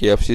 KFC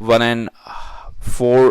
1.4